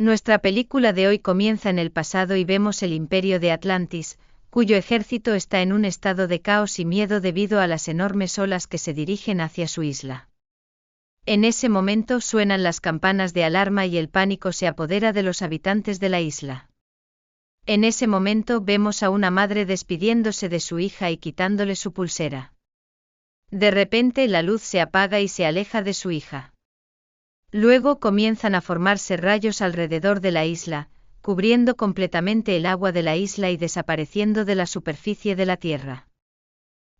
Nuestra película de hoy comienza en el pasado y vemos el imperio de Atlantis, cuyo ejército está en un estado de caos y miedo debido a las enormes olas que se dirigen hacia su isla. En ese momento suenan las campanas de alarma y el pánico se apodera de los habitantes de la isla. En ese momento vemos a una madre despidiéndose de su hija y quitándole su pulsera. De repente la luz se apaga y se aleja de su hija. Luego comienzan a formarse rayos alrededor de la isla, cubriendo completamente el agua de la isla y desapareciendo de la superficie de la tierra.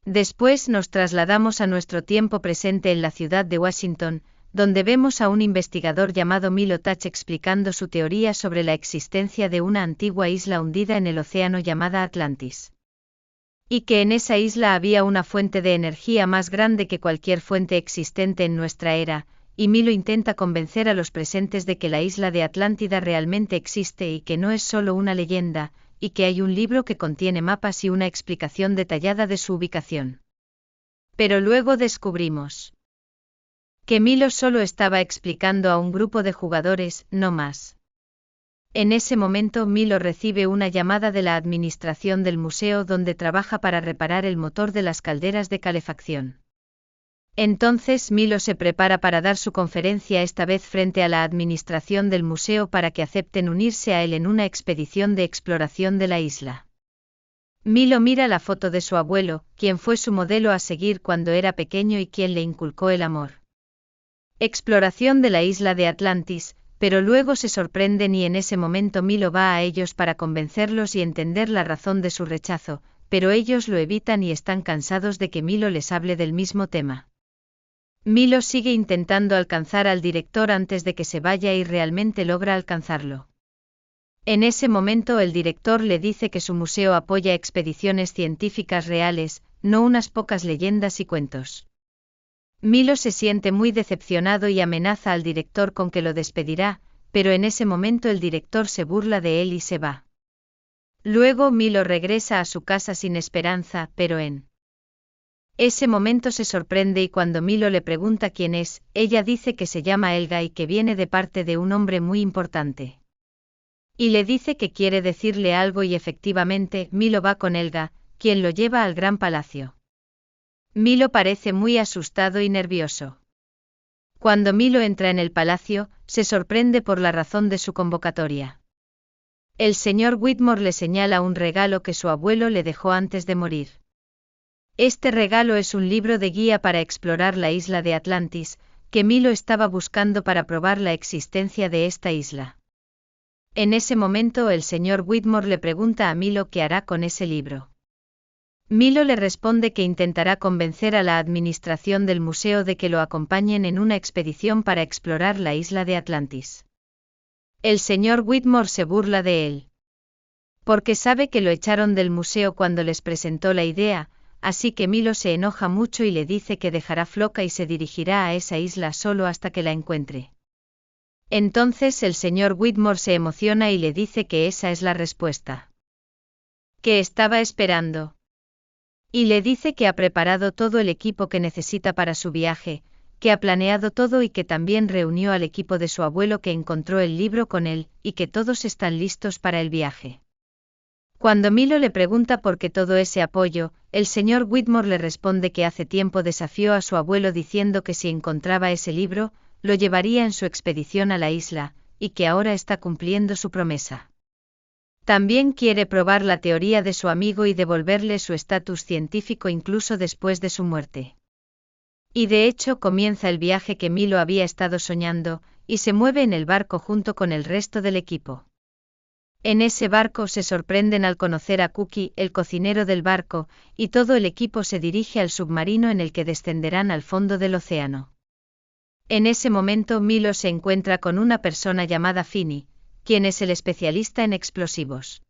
Después nos trasladamos a nuestro tiempo presente en la ciudad de Washington, donde vemos a un investigador llamado Milo Touch explicando su teoría sobre la existencia de una antigua isla hundida en el océano llamada Atlantis. Y que en esa isla había una fuente de energía más grande que cualquier fuente existente en nuestra era, y Milo intenta convencer a los presentes de que la isla de Atlántida realmente existe y que no es solo una leyenda, y que hay un libro que contiene mapas y una explicación detallada de su ubicación. Pero luego descubrimos que Milo solo estaba explicando a un grupo de jugadores, no más. En ese momento Milo recibe una llamada de la administración del museo donde trabaja para reparar el motor de las calderas de calefacción. Entonces Milo se prepara para dar su conferencia esta vez frente a la administración del museo para que acepten unirse a él en una expedición de exploración de la isla. Milo mira la foto de su abuelo, quien fue su modelo a seguir cuando era pequeño y quien le inculcó el amor. Exploración de la isla de Atlantis, pero luego se sorprenden y en ese momento Milo va a ellos para convencerlos y entender la razón de su rechazo, pero ellos lo evitan y están cansados de que Milo les hable del mismo tema. Milo sigue intentando alcanzar al director antes de que se vaya y realmente logra alcanzarlo. En ese momento el director le dice que su museo apoya expediciones científicas reales, no unas pocas leyendas y cuentos. Milo se siente muy decepcionado y amenaza al director con que lo despedirá, pero en ese momento el director se burla de él y se va. Luego Milo regresa a su casa sin esperanza, pero en ese momento se sorprende y cuando Milo le pregunta quién es, ella dice que se llama Elga y que viene de parte de un hombre muy importante. Y le dice que quiere decirle algo y efectivamente Milo va con Elga, quien lo lleva al gran palacio. Milo parece muy asustado y nervioso. Cuando Milo entra en el palacio, se sorprende por la razón de su convocatoria. El señor Whitmore le señala un regalo que su abuelo le dejó antes de morir. Este regalo es un libro de guía para explorar la isla de Atlantis, que Milo estaba buscando para probar la existencia de esta isla. En ese momento el señor Whitmore le pregunta a Milo qué hará con ese libro. Milo le responde que intentará convencer a la administración del museo de que lo acompañen en una expedición para explorar la isla de Atlantis. El señor Whitmore se burla de él. Porque sabe que lo echaron del museo cuando les presentó la idea, así que Milo se enoja mucho y le dice que dejará Floca y se dirigirá a esa isla solo hasta que la encuentre. Entonces el señor Whitmore se emociona y le dice que esa es la respuesta que estaba esperando. Y le dice que ha preparado todo el equipo que necesita para su viaje, que ha planeado todo y que también reunió al equipo de su abuelo que encontró el libro con él, y que todos están listos para el viaje. Cuando Milo le pregunta por qué todo ese apoyo, el señor Whitmore le responde que hace tiempo desafió a su abuelo diciendo que si encontraba ese libro, lo llevaría en su expedición a la isla, y que ahora está cumpliendo su promesa. También quiere probar la teoría de su amigo y devolverle su estatus científico incluso después de su muerte. Y de hecho comienza el viaje que Milo había estado soñando, y se mueve en el barco junto con el resto del equipo. En ese barco se sorprenden al conocer a Cookie, el cocinero del barco, y todo el equipo se dirige al submarino en el que descenderán al fondo del océano. En ese momento Milo se encuentra con una persona llamada Finney, quien es el especialista en explosivos.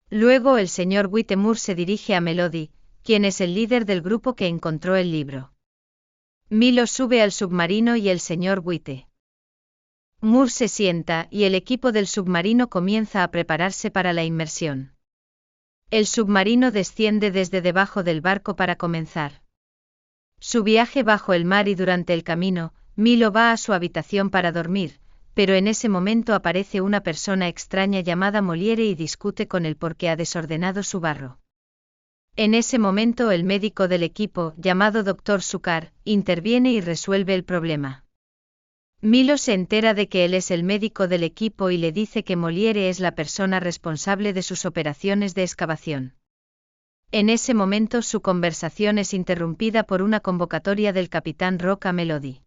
Luego el señor Whittemore se dirige a Melody, quien es el líder del grupo que encontró el libro. Milo sube al submarino y el señor Whittemore se sienta y el equipo del submarino comienza a prepararse para la inmersión. El submarino desciende desde debajo del barco para comenzar su viaje bajo el mar y durante el camino, Milo va a su habitación para dormir, pero en ese momento aparece una persona extraña llamada Molière y discute con él porque ha desordenado su barro. En ese momento el médico del equipo, llamado Dr. Sukar, interviene y resuelve el problema. Milo se entera de que él es el médico del equipo y le dice que Molière es la persona responsable de sus operaciones de excavación. En ese momento su conversación es interrumpida por una convocatoria del Capitán Rock a Melody.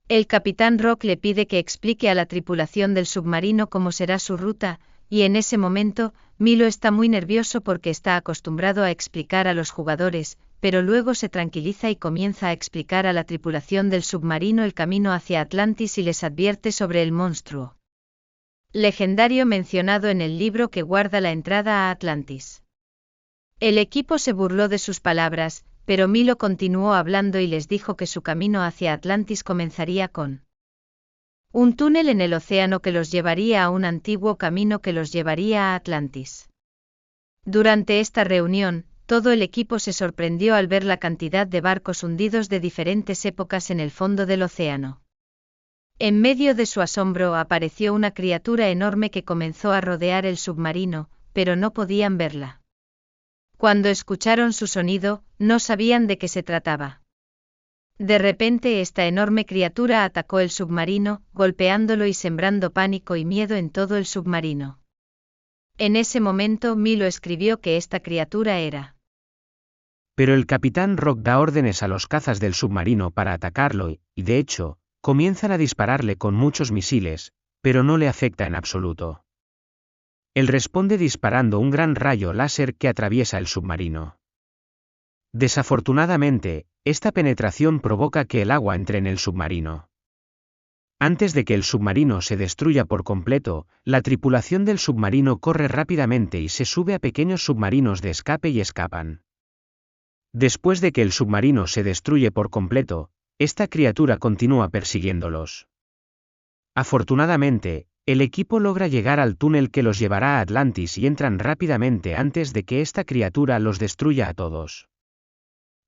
El Capitán Rock le pide que explique a la tripulación del submarino cómo será su ruta, y en ese momento, Milo está muy nervioso porque está acostumbrado a explicar a los jugadores, pero luego se tranquiliza y comienza a explicar a la tripulación del submarino el camino hacia Atlantis y les advierte sobre el monstruo legendario mencionado en el libro que guarda la entrada a Atlantis. El equipo se burló de sus palabras, pero Milo continuó hablando y les dijo que su camino hacia Atlantis comenzaría con un túnel en el océano que los llevaría a un antiguo camino que los llevaría a Atlantis. Durante esta reunión, todo el equipo se sorprendió al ver la cantidad de barcos hundidos de diferentes épocas en el fondo del océano. En medio de su asombro apareció una criatura enorme que comenzó a rodear el submarino, pero no podían verla. Cuando escucharon su sonido, no sabían de qué se trataba. De repente esta enorme criatura atacó el submarino, golpeándolo y sembrando pánico y miedo en todo el submarino. En ese momento Milo escribió que esta criatura era. Pero el Capitán Rock da órdenes a los cazas del submarino para atacarlo y, de hecho, comienzan a dispararle con muchos misiles, pero no le afecta en absoluto. Él responde disparando un gran rayo láser que atraviesa el submarino. Desafortunadamente, esta penetración provoca que el agua entre en el submarino. Antes de que el submarino se destruya por completo, la tripulación del submarino corre rápidamente y se sube a pequeños submarinos de escape y escapan. Después de que el submarino se destruye por completo, esta criatura continúa persiguiéndolos. Afortunadamente, el equipo logra llegar al túnel que los llevará a Atlantis y entran rápidamente antes de que esta criatura los destruya a todos.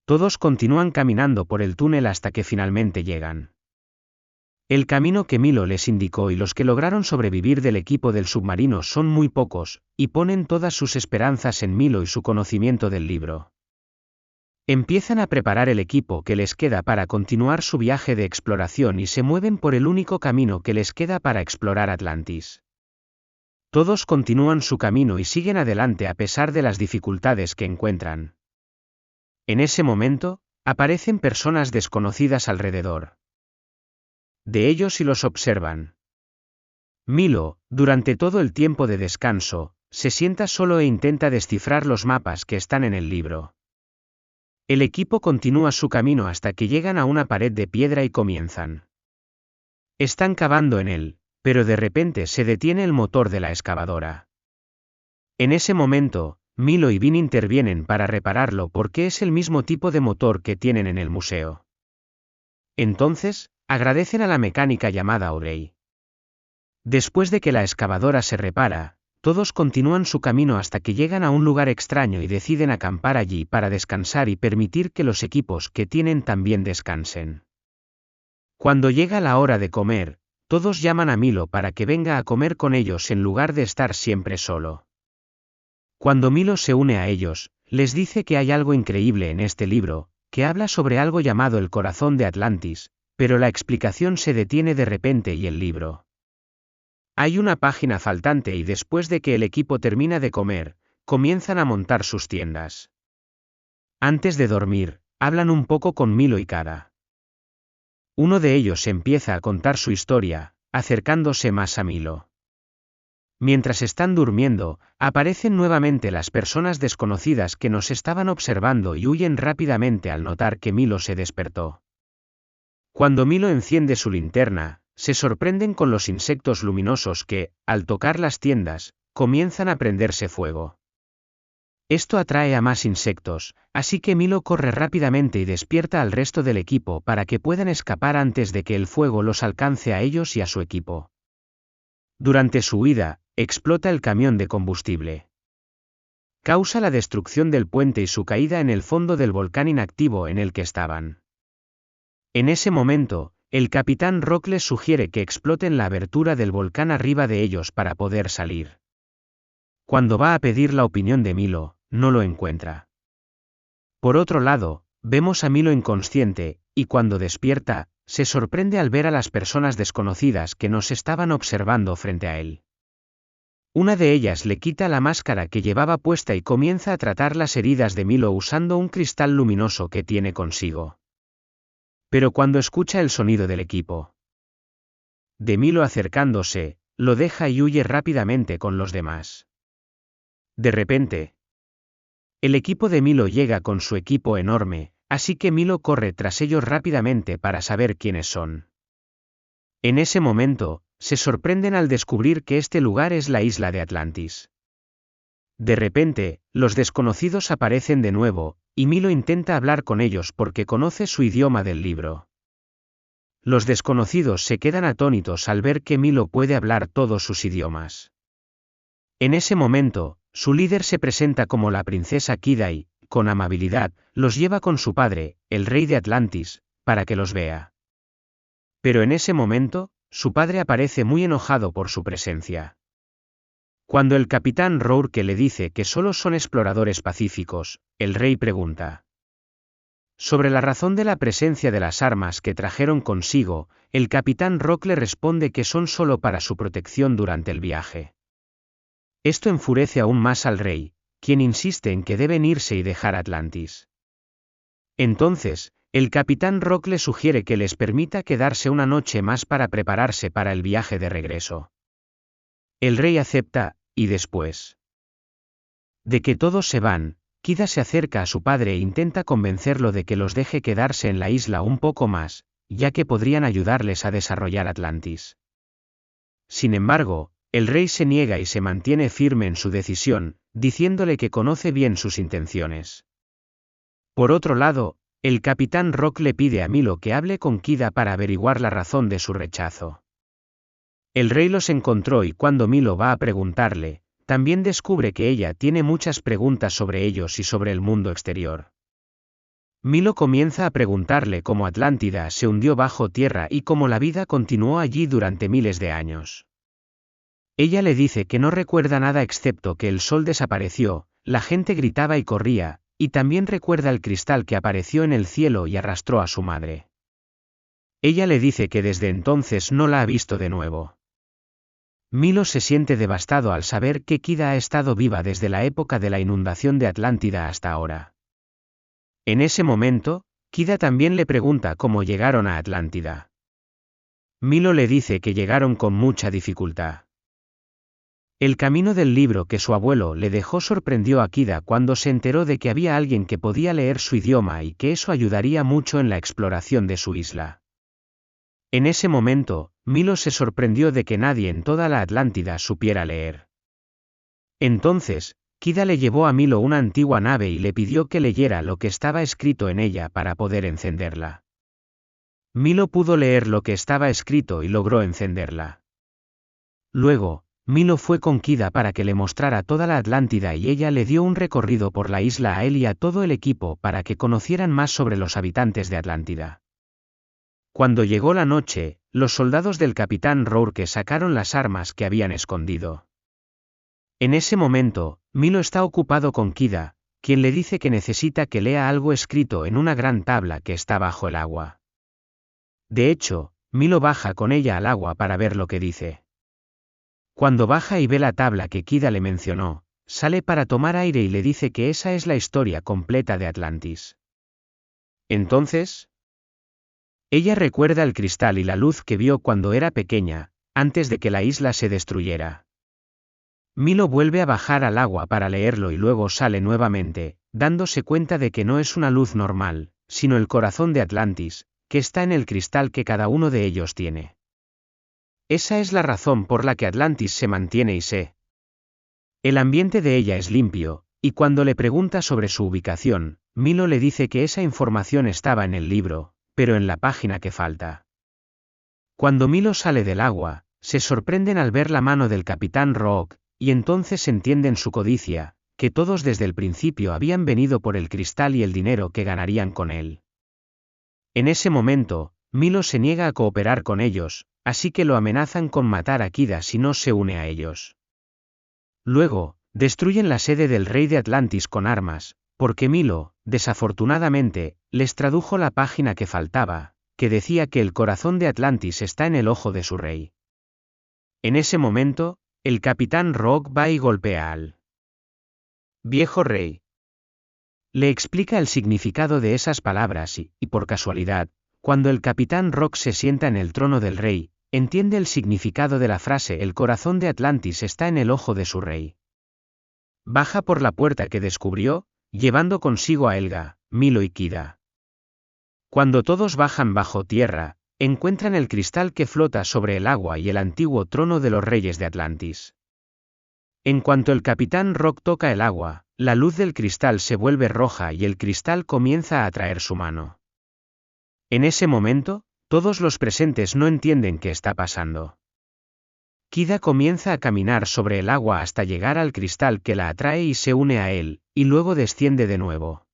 Todos continúan caminando por el túnel hasta que finalmente llegan. El camino que Milo les indicó y los que lograron sobrevivir del equipo del submarino son muy pocos, y ponen todas sus esperanzas en Milo y su conocimiento del libro. Empiezan a preparar el equipo que les queda para continuar su viaje de exploración y se mueven por el único camino que les queda para explorar Atlantis. Todos continúan su camino y siguen adelante a pesar de las dificultades que encuentran. En ese momento, aparecen personas desconocidas alrededor de ellos y los observan. Milo, durante todo el tiempo de descanso, se sienta solo e intenta descifrar los mapas que están en el libro. El equipo continúa su camino hasta que llegan a una pared de piedra y comienzan. Están cavando en él, pero de repente se detiene el motor de la excavadora. En ese momento, Milo y Vin intervienen para repararlo porque es el mismo tipo de motor que tienen en el museo. Entonces, agradecen a la mecánica llamada Audrey. Después de que la excavadora se repara, todos continúan su camino hasta que llegan a un lugar extraño y deciden acampar allí para descansar y permitir que los equipos que tienen también descansen. Cuando llega la hora de comer, todos llaman a Milo para que venga a comer con ellos en lugar de estar siempre solo. Cuando Milo se une a ellos, les dice que hay algo increíble en este libro, que habla sobre algo llamado el corazón de Atlantis, pero la explicación se detiene de repente y el libro. Hay una página faltante y después de que el equipo termina de comer, comienzan a montar sus tiendas. Antes de dormir, hablan un poco con Milo y Kada. Uno de ellos empieza a contar su historia, acercándose más a Milo. Mientras están durmiendo, aparecen nuevamente las personas desconocidas que nos estaban observando y huyen rápidamente al notar que Milo se despertó. Cuando Milo enciende su linterna, se sorprenden con los insectos luminosos que, al tocar las tiendas, comienzan a prenderse fuego. Esto atrae a más insectos, así que Milo corre rápidamente y despierta al resto del equipo para que puedan escapar antes de que el fuego los alcance a ellos y a su equipo. Durante su huida, explota el camión de combustible. Causa la destrucción del puente y su caída en el fondo del volcán inactivo en el que estaban. En ese momento, el capitán Rock les sugiere que exploten la abertura del volcán arriba de ellos para poder salir. Cuando va a pedir la opinión de Milo, no lo encuentra. Por otro lado, vemos a Milo inconsciente, y cuando despierta, se sorprende al ver a las personas desconocidas que nos estaban observando frente a él. Una de ellas le quita la máscara que llevaba puesta y comienza a tratar las heridas de Milo usando un cristal luminoso que tiene consigo. Pero cuando escucha el sonido del equipo de Milo acercándose, lo deja y huye rápidamente con los demás. De repente, el equipo de Milo llega con su equipo enorme, así que Milo corre tras ellos rápidamente para saber quiénes son. En ese momento, se sorprenden al descubrir que este lugar es la isla de Atlantis. De repente, los desconocidos aparecen de nuevo, y Milo intenta hablar con ellos porque conoce su idioma del libro. Los desconocidos se quedan atónitos al ver que Milo puede hablar todos sus idiomas. En ese momento, su líder se presenta como la princesa Kida y, con amabilidad, los lleva con su padre, el rey de Atlantis, para que los vea. Pero en ese momento, su padre aparece muy enojado por su presencia. Cuando el capitán Rourke le dice que solo son exploradores pacíficos, el rey pregunta sobre la razón de la presencia de las armas que trajeron consigo. El capitán Rock le responde que son solo para su protección durante el viaje. Esto enfurece aún más al rey, quien insiste en que deben irse y dejar Atlantis. Entonces, el capitán Rock le sugiere que les permita quedarse una noche más para prepararse para el viaje de regreso. El rey acepta, y después de que todos se van, Kida se acerca a su padre e intenta convencerlo de que los deje quedarse en la isla un poco más, ya que podrían ayudarles a desarrollar Atlantis. Sin embargo, el rey se niega y se mantiene firme en su decisión, diciéndole que conoce bien sus intenciones. Por otro lado, el capitán Rock le pide a Milo que hable con Kida para averiguar la razón de su rechazo. El rey los encontró y cuando Milo va a preguntarle, también descubre que ella tiene muchas preguntas sobre ellos y sobre el mundo exterior. Milo comienza a preguntarle cómo Atlántida se hundió bajo tierra y cómo la vida continuó allí durante miles de años. Ella le dice que no recuerda nada excepto que el sol desapareció, la gente gritaba y corría, y también recuerda el cristal que apareció en el cielo y arrastró a su madre. Ella le dice que desde entonces no la ha visto de nuevo. Milo se siente devastado al saber que Kida ha estado viva desde la época de la inundación de Atlántida hasta ahora. En ese momento, Kida también le pregunta cómo llegaron a Atlántida. Milo le dice que llegaron con mucha dificultad. El camino del libro que su abuelo le dejó sorprendió a Kida cuando se enteró de que había alguien que podía leer su idioma y que eso ayudaría mucho en la exploración de su isla. En ese momento, Milo se sorprendió de que nadie en toda la Atlántida supiera leer. Entonces, Kida le llevó a Milo una antigua nave y le pidió que leyera lo que estaba escrito en ella para poder encenderla. Milo pudo leer lo que estaba escrito y logró encenderla. Luego, Milo fue con Kida para que le mostrara toda la Atlántida y ella le dio un recorrido por la isla a él y a todo el equipo para que conocieran más sobre los habitantes de Atlántida. Cuando llegó la noche, los soldados del capitán Rourke sacaron las armas que habían escondido. En ese momento, Milo está ocupado con Kida, quien le dice que necesita que lea algo escrito en una gran tabla que está bajo el agua. De hecho, Milo baja con ella al agua para ver lo que dice. Cuando baja y ve la tabla que Kida le mencionó, sale para tomar aire y le dice que esa es la historia completa de Atlantis. Entonces, ella recuerda el cristal y la luz que vio cuando era pequeña, antes de que la isla se destruyera. Milo vuelve a bajar al agua para leerlo y luego sale nuevamente, dándose cuenta de que no es una luz normal, sino el corazón de Atlantis, que está en el cristal que cada uno de ellos tiene. Esa es la razón por la que Atlantis se mantiene y se. El ambiente de ella es limpio, y cuando le pregunta sobre su ubicación, Milo le dice que esa información estaba en el libro, pero en la página que falta. Cuando Milo sale del agua, se sorprenden al ver la mano del capitán Rock, y entonces entienden su codicia, que todos desde el principio habían venido por el cristal y el dinero que ganarían con él. En ese momento, Milo se niega a cooperar con ellos, así que lo amenazan con matar a Kida si no se une a ellos. Luego, destruyen la sede del rey de Atlantis con armas, porque Milo, desafortunadamente, les tradujo la página que faltaba, que decía que el corazón de Atlantis está en el ojo de su rey. En ese momento, el capitán Rock va y golpea al viejo rey. Le explica el significado de esas palabras y, por casualidad, cuando el capitán Rock se sienta en el trono del rey, entiende el significado de la frase «El corazón de Atlantis está en el ojo de su rey». Baja por la puerta que descubrió, llevando consigo a Helga, Milo y Kida. Cuando todos bajan bajo tierra, encuentran el cristal que flota sobre el agua y el antiguo trono de los reyes de Atlantis. En cuanto el capitán Rock toca el agua, la luz del cristal se vuelve roja y el cristal comienza a atraer su mano. En ese momento, todos los presentes no entienden qué está pasando. Kida comienza a caminar sobre el agua hasta llegar al cristal que la atrae y se une a él, y luego desciende de nuevo.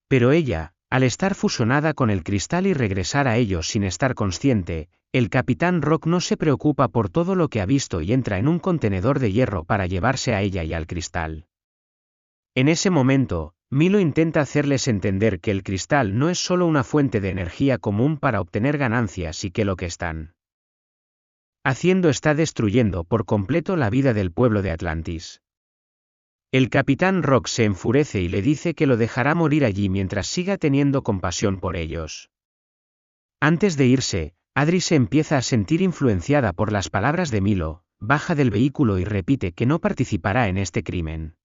Pero ella, al estar fusionada con el cristal y regresar a ellos sin estar consciente, el capitán Rock no se preocupa por todo lo que ha visto y entra en un contenedor de hierro para llevarse a ella y al cristal. En ese momento, Milo intenta hacerles entender que el cristal no es solo una fuente de energía común para obtener ganancias y que lo que están haciendo está destruyendo por completo la vida del pueblo de Atlantis. El capitán Rock se enfurece y le dice que lo dejará morir allí mientras siga teniendo compasión por ellos. Antes de irse, Adri se empieza a sentir influenciada por las palabras de Milo, baja del vehículo y repite que no participará en este crimen.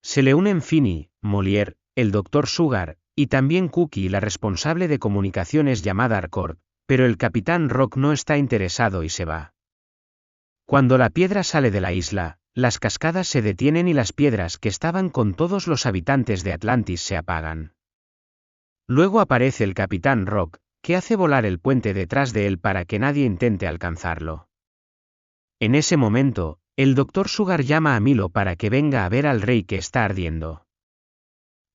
Se le unen Finny, Molière, el Dr. Sugar, y también Cookie, la responsable de comunicaciones llamada Harcourt, pero el capitán Rock no está interesado y se va. Cuando la piedra sale de la isla, las cascadas se detienen y las piedras que estaban con todos los habitantes de Atlantis se apagan. Luego aparece el capitán Rock, que hace volar el puente detrás de él para que nadie intente alcanzarlo. En ese momento, el Dr. Sugar llama a Milo para que venga a ver al rey que está ardiendo.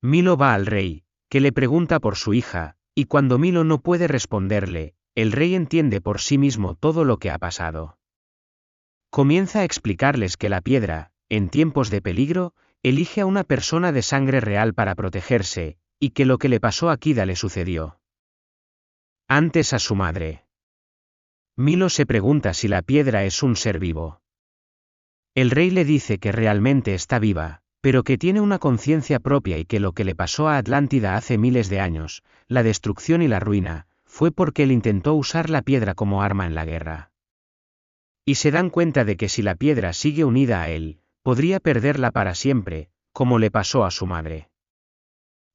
Milo va al rey, que le pregunta por su hija, y cuando Milo no puede responderle, el rey entiende por sí mismo todo lo que ha pasado. Comienza a explicarles que la piedra, en tiempos de peligro, elige a una persona de sangre real para protegerse, y que lo que le pasó a Kida le sucedió antes a su madre. Milo se pregunta si la piedra es un ser vivo. El rey le dice que realmente está viva, pero que tiene una conciencia propia y que lo que le pasó a Atlántida hace miles de años, la destrucción y la ruina, fue porque él intentó usar la piedra como arma en la guerra. Y se dan cuenta de que si la piedra sigue unida a él, podría perderla para siempre, como le pasó a su madre.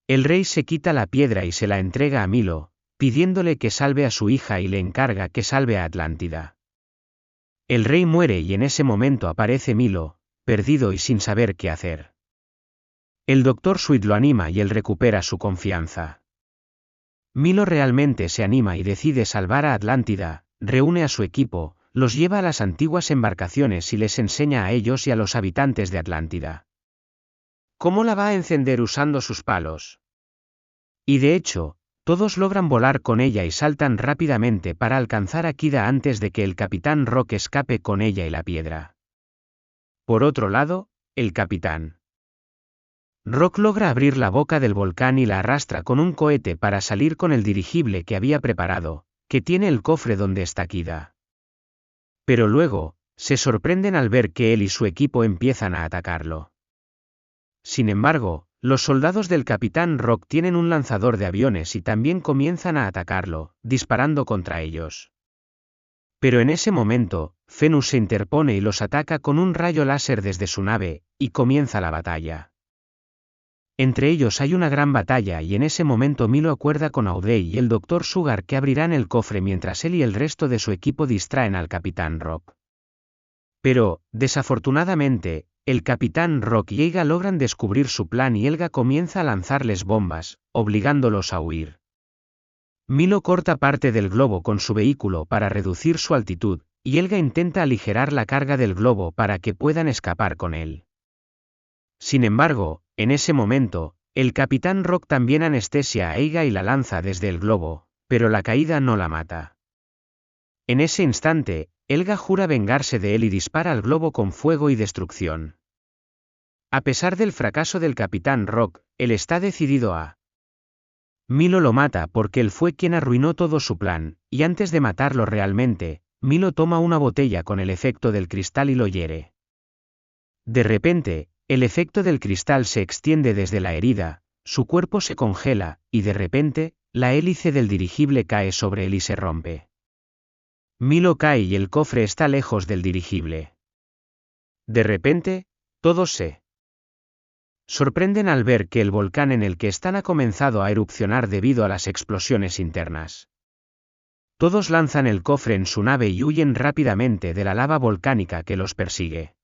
El rey se quita la piedra y se la entrega a Milo, pidiéndole que salve a su hija y le encarga que salve a Atlántida. El rey muere y en ese momento aparece Milo, perdido y sin saber qué hacer. El Dr. Sweet lo anima y él recupera su confianza. Milo realmente se anima y decide salvar a Atlántida, reúne a su equipo, los lleva a las antiguas embarcaciones y les enseña a ellos y a los habitantes de Atlántida cómo la va a encender usando sus palos. Y de hecho, todos logran volar con ella y saltan rápidamente para alcanzar a Kida antes de que el capitán Rock escape con ella y la piedra. Por otro lado, el capitán Rock logra abrir la boca del volcán y la arrastra con un cohete para salir con el dirigible que había preparado, que tiene el cofre donde está Kida. Pero luego, se sorprenden al ver que él y su equipo empiezan a atacarlo. Sin embargo, los soldados del capitán Rock tienen un lanzador de aviones y también comienzan a atacarlo, disparando contra ellos. Pero en ese momento, Venus se interpone y los ataca con un rayo láser desde su nave, y comienza la batalla. Entre ellos hay una gran batalla y en ese momento Milo acuerda con Audrey y el Dr. Sugar que abrirán el cofre mientras él y el resto de su equipo distraen al capitán Rock. Pero, desafortunadamente, el capitán Rock y Helga logran descubrir su plan y Helga comienza a lanzarles bombas, obligándolos a huir. Milo corta parte del globo con su vehículo para reducir su altitud, y Helga intenta aligerar la carga del globo para que puedan escapar con él. Sin embargo, en ese momento, el capitán Rock también anestesia a Helga y la lanza desde el globo, pero la caída no la mata. En ese instante, Helga jura vengarse de él y dispara al globo con fuego y destrucción. A pesar del fracaso del Capitán Rock, él está decidido a... Milo lo mata porque él fue quien arruinó todo su plan, y antes de matarlo realmente, Milo toma una botella con el efecto del cristal y lo hiere. De repente, el efecto del cristal se extiende desde la herida, su cuerpo se congela, y de repente, la hélice del dirigible cae sobre él y se rompe. Milo cae y el cofre está lejos del dirigible. De repente, todos se sorprenden al ver que el volcán en el que están ha comenzado a erupcionar debido a las explosiones internas. Todos lanzan el cofre en su nave y huyen rápidamente de la lava volcánica que los persigue.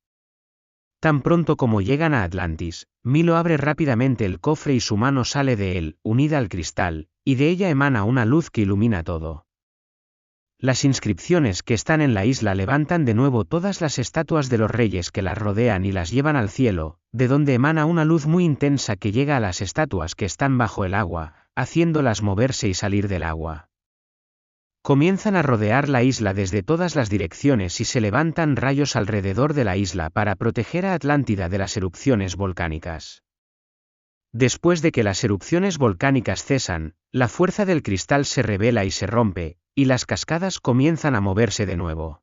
Tan pronto como llegan a Atlantis, Milo abre rápidamente el cofre y su mano sale de él, unida al cristal, y de ella emana una luz que ilumina todo. Las inscripciones que están en la isla levantan de nuevo todas las estatuas de los reyes que las rodean y las llevan al cielo, de donde emana una luz muy intensa que llega a las estatuas que están bajo el agua, haciéndolas moverse y salir del agua. Comienzan a rodear la isla desde todas las direcciones y se levantan rayos alrededor de la isla para proteger a Atlántida de las erupciones volcánicas. Después de que las erupciones volcánicas cesan, la fuerza del cristal se revela y se rompe, y las cascadas comienzan a moverse de nuevo.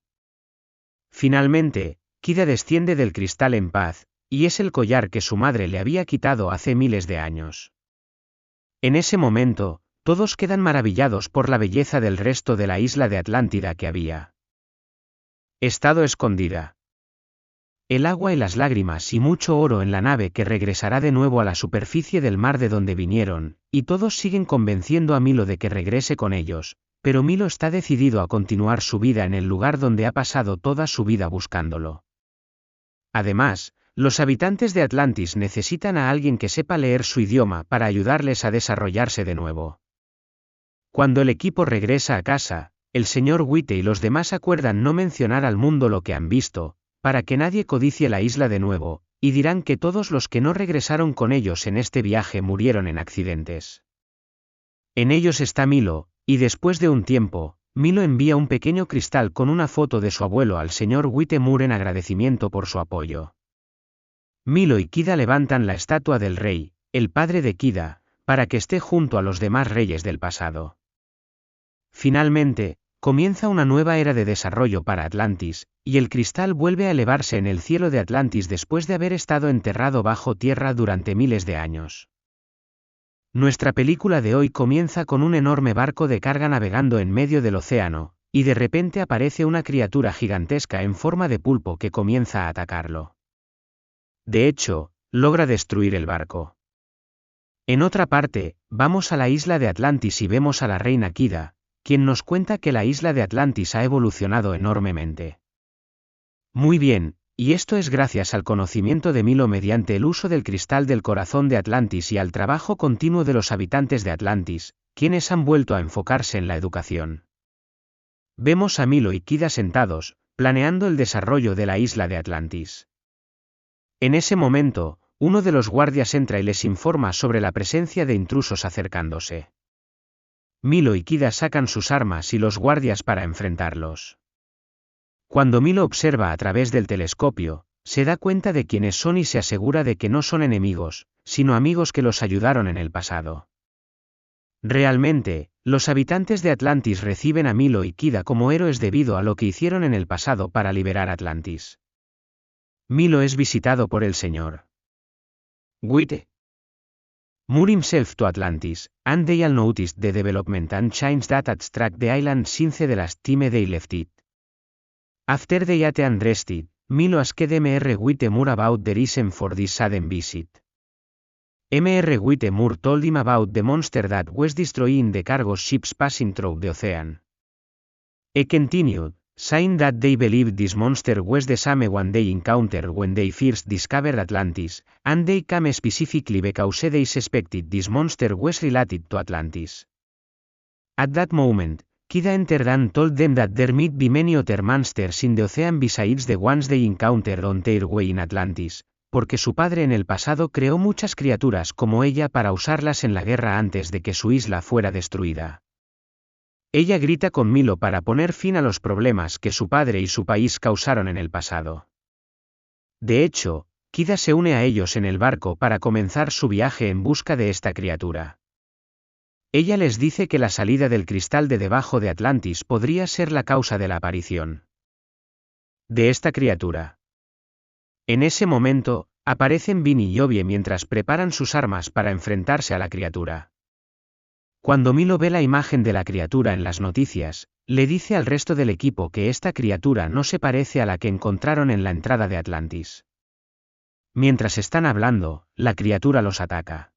Finalmente, Kida desciende del cristal en paz, y es el collar que su madre le había quitado hace miles de años. En ese momento, todos quedan maravillados por la belleza del resto de la isla de Atlántida que había estado escondida. El agua y las lágrimas y mucho oro en la nave que regresará de nuevo a la superficie del mar de donde vinieron, y todos siguen convenciendo a Milo de que regrese con ellos, pero Milo está decidido a continuar su vida en el lugar donde ha pasado toda su vida buscándolo. Además, los habitantes de Atlantis necesitan a alguien que sepa leer su idioma para ayudarles a desarrollarse de nuevo. Cuando el equipo regresa a casa, el señor Witte y los demás acuerdan no mencionar al mundo lo que han visto, para que nadie codicie la isla de nuevo, y dirán que todos los que no regresaron con ellos en este viaje murieron en accidentes. En ellos está Milo, y después de un tiempo, Milo envía un pequeño cristal con una foto de su abuelo al señor Witte Moore en agradecimiento por su apoyo. Milo y Kida levantan la estatua del rey, el padre de Kida, para que esté junto a los demás reyes del pasado. Finalmente, comienza una nueva era de desarrollo para Atlantis, y el cristal vuelve a elevarse en el cielo de Atlantis después de haber estado enterrado bajo tierra durante miles de años. Nuestra película de hoy comienza con un enorme barco de carga navegando en medio del océano, y de repente aparece una criatura gigantesca en forma de pulpo que comienza a atacarlo. De hecho, logra destruir el barco. En otra parte, vamos a la isla de Atlantis y vemos a la reina Kida, quien nos cuenta que la isla de Atlantis ha evolucionado enormemente. Muy bien, y esto es gracias al conocimiento de Milo mediante el uso del cristal del corazón de Atlantis y al trabajo continuo de los habitantes de Atlantis, quienes han vuelto a enfocarse en la educación. Vemos a Milo y Kida sentados, planeando el desarrollo de la isla de Atlantis. En ese momento, uno de los guardias entra y les informa sobre la presencia de intrusos acercándose. Milo y Kida sacan sus armas y los guardias para enfrentarlos. Cuando Milo observa a través del telescopio, se da cuenta de quiénes son y se asegura de que no son enemigos, sino amigos que los ayudaron en el pasado. Realmente, los habitantes de Atlantis reciben a Milo y Kida como héroes debido a lo que hicieron en el pasado para liberar Atlantis. Milo es visitado por el Sr. Witte Moore himself to Atlantis, and they all noticed the development and change that had struck the island since the last time they left it. After they ate and rested, Milo asked Mr. Witte Moore about the reason for this sudden visit. Mr. Witte Moore told him about the monster that was destroying the cargo ships passing through the ocean. He continued, saying that they believed this monster was the same one they encountered when they first discovered Atlantis, and they came specifically because they suspected this monster was related to Atlantis. At that moment, Kida entered and told them that there might be many other monsters in the ocean besides the ones they encountered on their way in Atlantis, porque su padre en el pasado creó muchas criaturas como ella para usarlas en la guerra antes de que su isla fuera destruida. Ella grita con Milo para poner fin a los problemas que su padre y su país causaron en el pasado. De hecho, Kida se une a ellos en el barco para comenzar su viaje en busca de esta criatura. Ella les dice que la salida del cristal de debajo de Atlantis podría ser la causa de la aparición de esta criatura. En ese momento, aparecen Vin y Yovie mientras preparan sus armas para enfrentarse a la criatura. Cuando Milo ve la imagen de la criatura en las noticias, le dice al resto del equipo que esta criatura no se parece a la que encontraron en la entrada de Atlantis. Mientras están hablando, la criatura los ataca.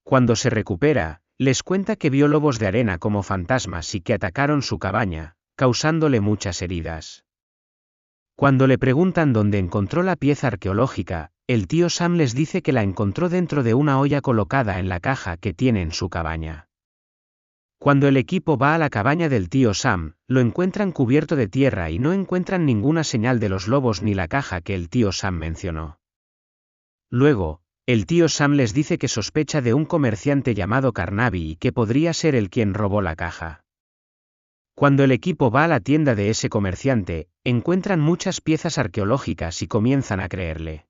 Cuando se recupera, les cuenta que vio lobos de arena como fantasmas y que atacaron su cabaña, causándole muchas heridas. Cuando le preguntan dónde encontró la pieza arqueológica, el tío Sam les dice que la encontró dentro de una olla colocada en la caja que tiene en su cabaña. Cuando el equipo va a la cabaña del tío Sam, lo encuentran cubierto de tierra y no encuentran ninguna señal de los lobos ni la caja que el tío Sam mencionó. Luego, el tío Sam les dice que sospecha de un comerciante llamado Carnaby y que podría ser el quien robó la caja. Cuando el equipo va a la tienda de ese comerciante, encuentran muchas piezas arqueológicas y comienzan a creerle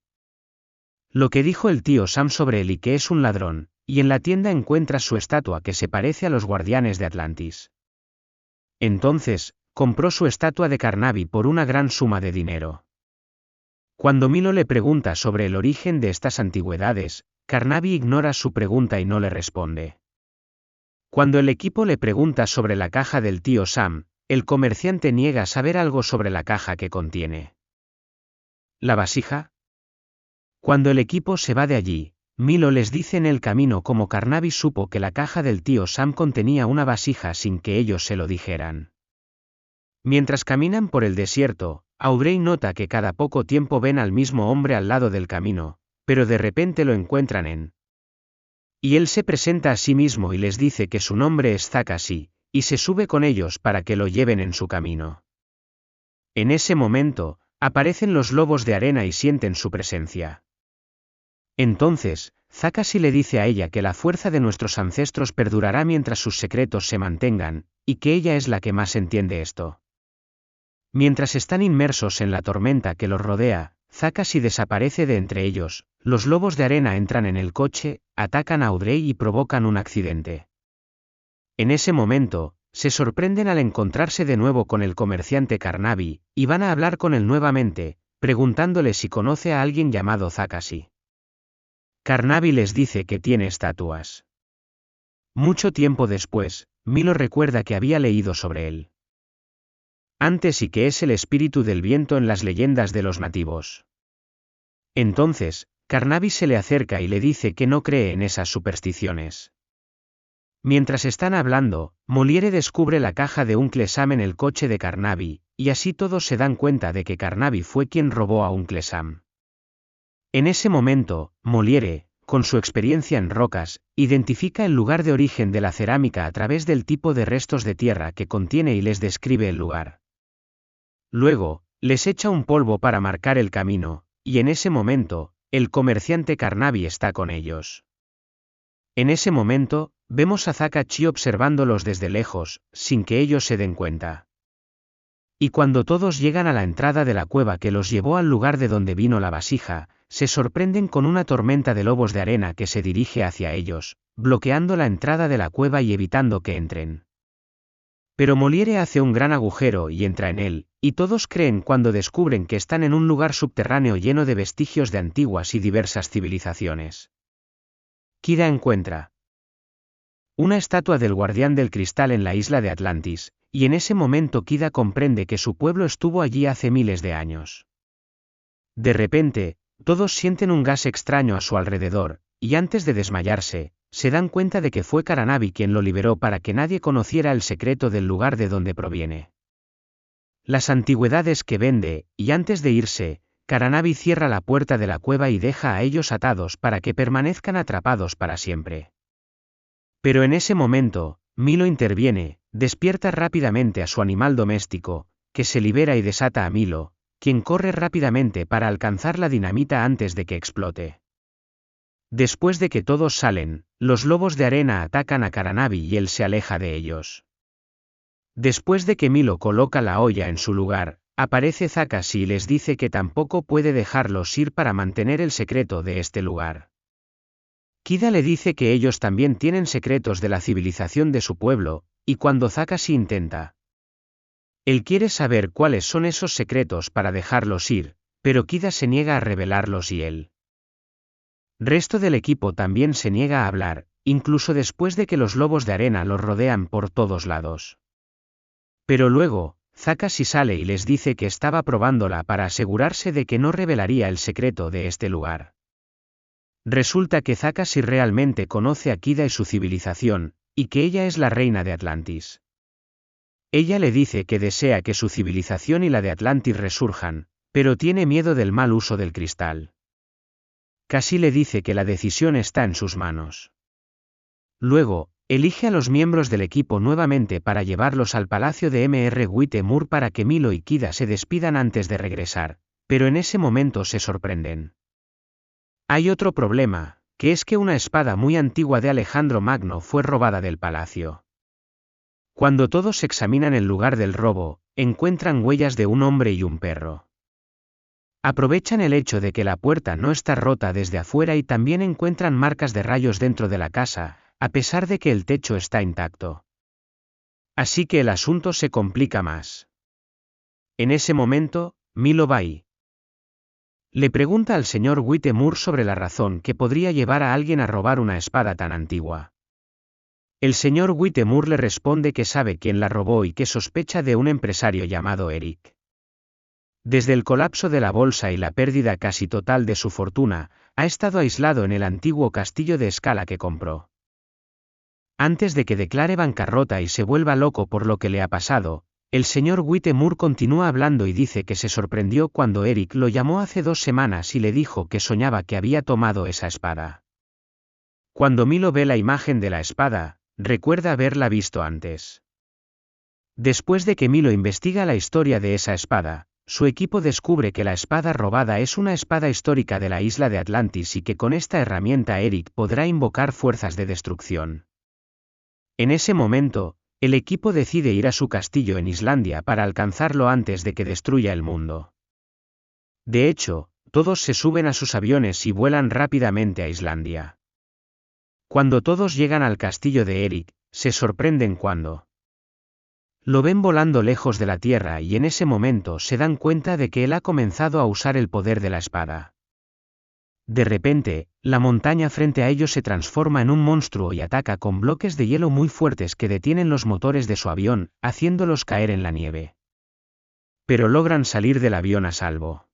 lo que dijo el tío Sam sobre él y que es un ladrón, y en la tienda encuentras su estatua que se parece a los guardianes de Atlantis. Entonces, compró su estatua de Carnaby por una gran suma de dinero. Cuando Milo le pregunta sobre el origen de estas antigüedades, Carnaby ignora su pregunta y no le responde. Cuando el equipo le pregunta sobre la caja del tío Sam, el comerciante niega saber algo sobre la caja que contiene la vasija. Cuando el equipo se va de allí, Milo les dice en el camino cómo Carnaby supo que la caja del tío Sam contenía una vasija sin que ellos se lo dijeran. Mientras caminan por el desierto, Aubrey nota que cada poco tiempo ven al mismo hombre al lado del camino, pero de repente lo encuentran y él se presenta a sí mismo y les dice que su nombre es Takashi, y se sube con ellos para que lo lleven en su camino. En ese momento, aparecen los lobos de arena y sienten su presencia. Entonces, Takashi le dice a ella que la fuerza de nuestros ancestros perdurará mientras sus secretos se mantengan, y que ella es la que más entiende esto. Mientras están inmersos en la tormenta que los rodea, Takashi desaparece de entre ellos, los lobos de arena entran en el coche, atacan a Audrey y provocan un accidente. En ese momento, se sorprenden al encontrarse de nuevo con el comerciante Carnaby, y van a hablar con él nuevamente, preguntándole si conoce a alguien llamado Takashi. Carnaby les dice que tiene estatuas. Mucho tiempo después, Milo recuerda que había leído sobre él antes y que es el espíritu del viento en las leyendas de los nativos. Entonces, Carnaby se le acerca y le dice que no cree en esas supersticiones. Mientras están hablando, Moliere descubre la caja de Uncle Sam en el coche de Carnaby, y así todos se dan cuenta de que Carnaby fue quien robó a Uncle Sam. En ese momento, Moliere, con su experiencia en rocas, identifica el lugar de origen de la cerámica a través del tipo de restos de tierra que contiene y les describe el lugar. Luego, les echa un polvo para marcar el camino, y en ese momento, el comerciante Carnaby está con ellos. En ese momento, vemos a Takashi observándolos desde lejos, sin que ellos se den cuenta. Y cuando todos llegan a la entrada de la cueva que los llevó al lugar de donde vino la vasija, se sorprenden con una tormenta de lobos de arena que se dirige hacia ellos, bloqueando la entrada de la cueva y evitando que entren. Pero Moliere hace un gran agujero y entra en él, y todos creen cuando descubren que están en un lugar subterráneo lleno de vestigios de antiguas y diversas civilizaciones. Kida encuentra una estatua del guardián del cristal en la isla de Atlantis, y en ese momento Kida comprende que su pueblo estuvo allí hace miles de años. De repente, todos sienten un gas extraño a su alrededor, y antes de desmayarse, se dan cuenta de que fue Carnaby quien lo liberó para que nadie conociera el secreto del lugar de donde proviene las antigüedades que vende, y antes de irse, Carnaby cierra la puerta de la cueva y deja a ellos atados para que permanezcan atrapados para siempre. Pero en ese momento, Milo interviene, despierta rápidamente a su animal doméstico, que se libera y desata a Milo, quien corre rápidamente para alcanzar la dinamita antes de que explote. Después de que todos salen, los lobos de arena atacan a Carnaby y él se aleja de ellos. Después de que Milo coloca la olla en su lugar, aparece Zakashi y les dice que tampoco puede dejarlos ir para mantener el secreto de este lugar. Kida le dice que ellos también tienen secretos de la civilización de su pueblo, y cuando Zakashi intenta, él quiere saber cuáles son esos secretos para dejarlos ir, pero Kida se niega a revelarlos y el resto del equipo también se niega a hablar, incluso después de que los lobos de arena los rodean por todos lados. Pero luego, Zakashi sale y les dice que estaba probándola para asegurarse de que no revelaría el secreto de este lugar. Resulta que Zakashi realmente conoce a Kida y su civilización, y que ella es la reina de Atlantis. Ella le dice que desea que su civilización y la de Atlantis resurjan, pero tiene miedo del mal uso del cristal. Casi le dice que la decisión está en sus manos. Luego, elige a los miembros del equipo nuevamente para llevarlos al palacio de Mr. Whittemore para que Milo y Kida se despidan antes de regresar, pero en ese momento se sorprenden. Hay otro problema, que es que una espada muy antigua de Alejandro Magno fue robada del palacio. Cuando todos examinan el lugar del robo, encuentran huellas de un hombre y un perro. Aprovechan el hecho de que la puerta no está rota desde afuera y también encuentran marcas de rayos dentro de la casa, a pesar de que el techo está intacto. Así que el asunto se complica más. En ese momento, Milo va y le pregunta al señor Whittemore sobre la razón que podría llevar a alguien a robar una espada tan antigua. El señor Whittemore le responde que sabe quién la robó y que sospecha de un empresario llamado Eric. Desde el colapso de la bolsa y la pérdida casi total de su fortuna, ha estado aislado en el antiguo castillo de Scala que compró. Antes de que declare bancarrota y se vuelva loco por lo que le ha pasado, el señor Whittemore continúa hablando y dice que se sorprendió cuando Eric lo llamó hace 2 semanas y le dijo que soñaba que había tomado esa espada. Cuando Milo ve la imagen de la espada, recuerda haberla visto antes. Después de que Milo investiga la historia de esa espada, su equipo descubre que la espada robada es una espada histórica de la isla de Atlantis y que con esta herramienta Eric podrá invocar fuerzas de destrucción. En ese momento, el equipo decide ir a su castillo en Islandia para alcanzarlo antes de que destruya el mundo. De hecho, todos se suben a sus aviones y vuelan rápidamente a Islandia. Cuando todos llegan al castillo de Eric, se sorprenden cuando lo ven volando lejos de la tierra y en ese momento se dan cuenta de que él ha comenzado a usar el poder de la espada. De repente, la montaña frente a ellos se transforma en un monstruo y ataca con bloques de hielo muy fuertes que detienen los motores de su avión, haciéndolos caer en la nieve. Pero logran salir del avión a salvo.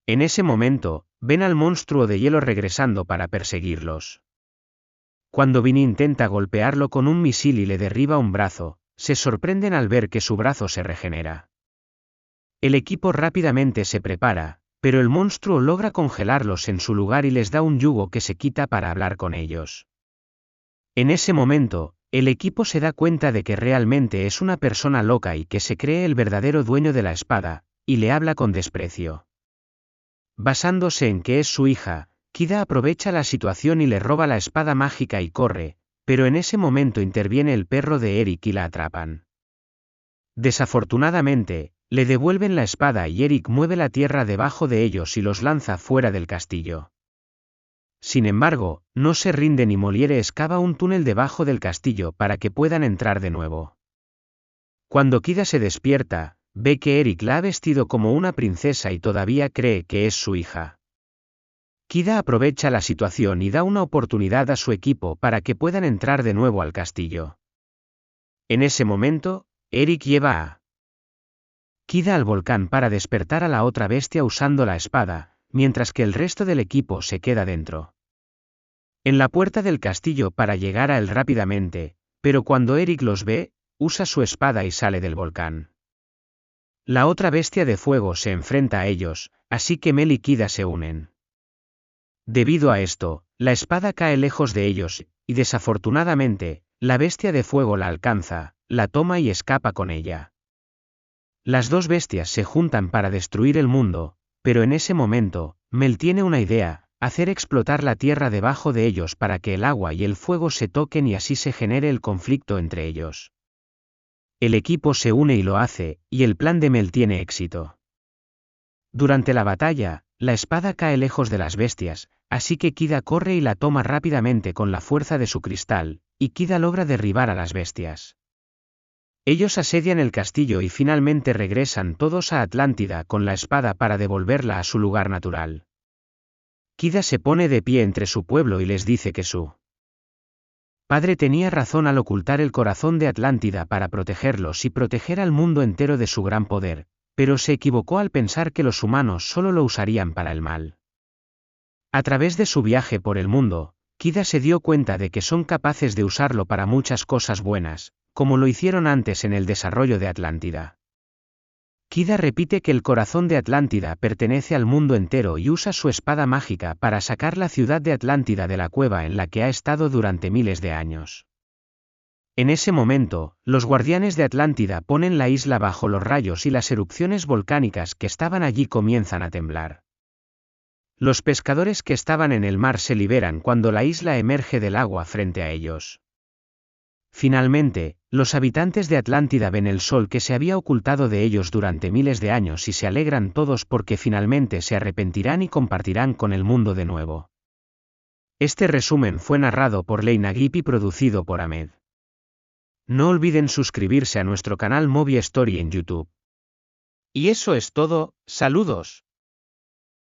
En ese momento, ven al monstruo de hielo regresando para perseguirlos. Cuando Vinny intenta golpearlo con un misil y le derriba un brazo, se sorprenden al ver que su brazo se regenera. El equipo rápidamente se prepara, pero el monstruo logra congelarlos en su lugar y les da un yugo que se quita para hablar con ellos. En ese momento, el equipo se da cuenta de que realmente es una persona loca y que se cree el verdadero dueño de la espada, y le habla con desprecio. Basándose en que es su hija, Kida aprovecha la situación y le roba la espada mágica y corre, pero en ese momento interviene el perro de Eric y la atrapan. Desafortunadamente, le devuelven la espada y Eric mueve la tierra debajo de ellos y los lanza fuera del castillo. Sin embargo, no se rinden y Molière excava un túnel debajo del castillo para que puedan entrar de nuevo. Cuando Kida se despierta, ve que Eric la ha vestido como una princesa y todavía cree que es su hija. Kida aprovecha la situación y da una oportunidad a su equipo para que puedan entrar de nuevo al castillo. En ese momento, Eric lleva a Kida al volcán para despertar a la otra bestia usando la espada, mientras que el resto del equipo se queda dentro. En la puerta del castillo para llegar a él rápidamente, pero cuando Eric los ve, usa su espada y sale del volcán. La otra bestia de fuego se enfrenta a ellos, así que Mel y Kida se unen. Debido a esto, la espada cae lejos de ellos, y desafortunadamente, la bestia de fuego la alcanza, la toma y escapa con ella. Las dos bestias se juntan para destruir el mundo, pero en ese momento, Mel tiene una idea: hacer explotar la tierra debajo de ellos para que el agua y el fuego se toquen y así se genere el conflicto entre ellos. El equipo se une y lo hace, y el plan de Mel tiene éxito. Durante la batalla, la espada cae lejos de las bestias, así que Kida corre y la toma rápidamente con la fuerza de su cristal, y Kida logra derribar a las bestias. Ellos asedian el castillo y finalmente regresan todos a Atlántida con la espada para devolverla a su lugar natural. Kida se pone de pie entre su pueblo y les dice que su padre tenía razón al ocultar el corazón de Atlántida para protegerlos y proteger al mundo entero de su gran poder, pero se equivocó al pensar que los humanos solo lo usarían para el mal. A través de su viaje por el mundo, Kida se dio cuenta de que son capaces de usarlo para muchas cosas buenas, como lo hicieron antes en el desarrollo de Atlántida. Kida repite que el corazón de Atlántida pertenece al mundo entero y usa su espada mágica para sacar la ciudad de Atlántida de la cueva en la que ha estado durante miles de años. En ese momento, los guardianes de Atlántida ponen la isla bajo los rayos y las erupciones volcánicas que estaban allí comienzan a temblar. Los pescadores que estaban en el mar se liberan cuando la isla emerge del agua frente a ellos. Finalmente, los habitantes de Atlántida ven el sol que se había ocultado de ellos durante miles de años y se alegran todos porque finalmente se arrepentirán y compartirán con el mundo de nuevo. Este resumen fue narrado por Leina Gip y producido por Ahmed. No olviden suscribirse a nuestro canal Movie Story en YouTube. Y eso es todo, saludos.